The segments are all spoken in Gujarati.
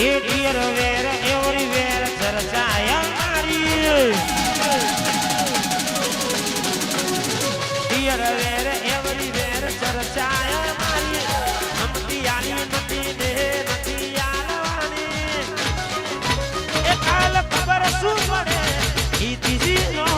એ ડિયર વેર એવરીવેર ચર્ચાય મારી ડિયર વેર એવરીવેર ચર્ચાય મારી નમતી આલી નથી દે નથી આલવાની એ કાલ ખબર શું પડે ઈ દીજી નો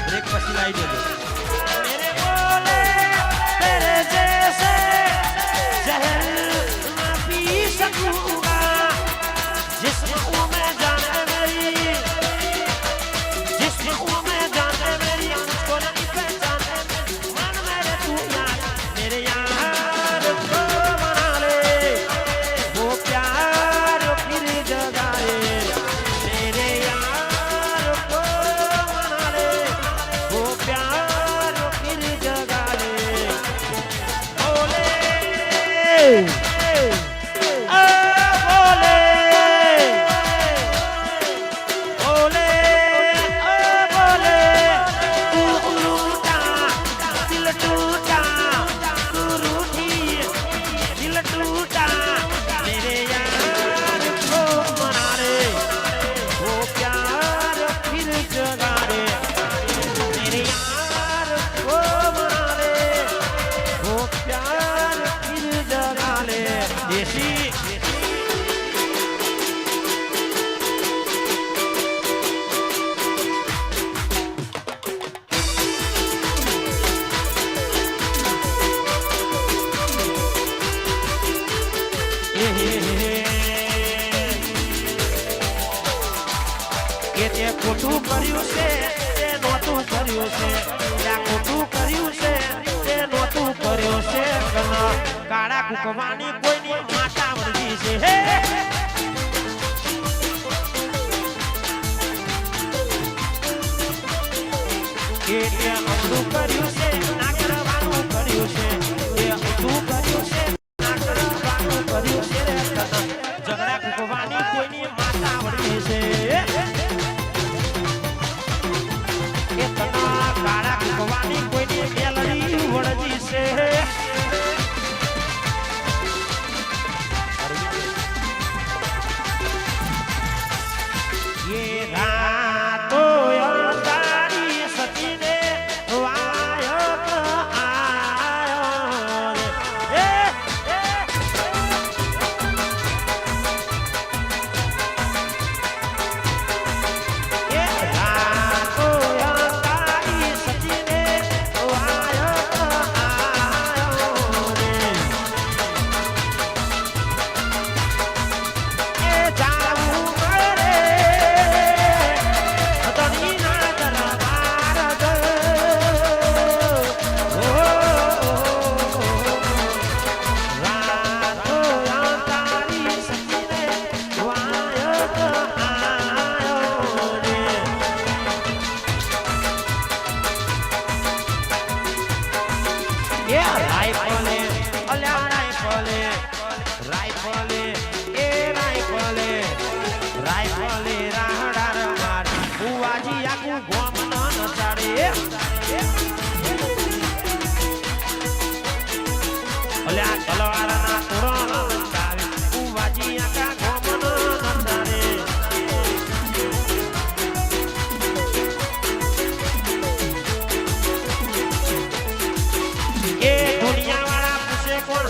ब्रेक पसी लाई दे मेरे बोले तेरे जैसे जहर ना पी सकूंगा जिसमें मैं जाने मेरी जिसमें मैं जाने मेरी को नहीं पहचाने मन मेरे तू यार मेरे यार को मना ले वो प्यार फिर जगाए मेरे यार को मना ले वो प्यार फिर जगा ले बोले ખોટું કર્યું છે તે નોતું કર્યું છે ત્યાં ખોટું કર્યું છે તે નોતું કર્યું છે કાળા કુકવાની કોઈની માતા વળગી છે હે કે તે અમરું કર્યું છે ના કરવાનું કર્યું છે તે અમરું કર્યું છે ના કરવાનું કર્યું છે ઝઘડા કુકવાની કોઈની માતા વળગી છે કાળા કુકવાની કોઈની મેલડી વળજી છે એ રાતો તારી સતીને વાયક આયો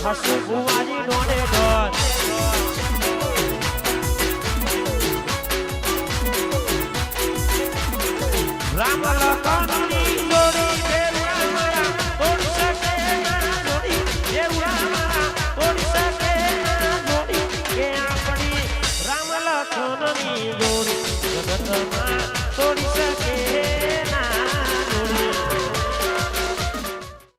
હસુ ભુવાજી ડોડે ડોડ રામ લખનની જોડી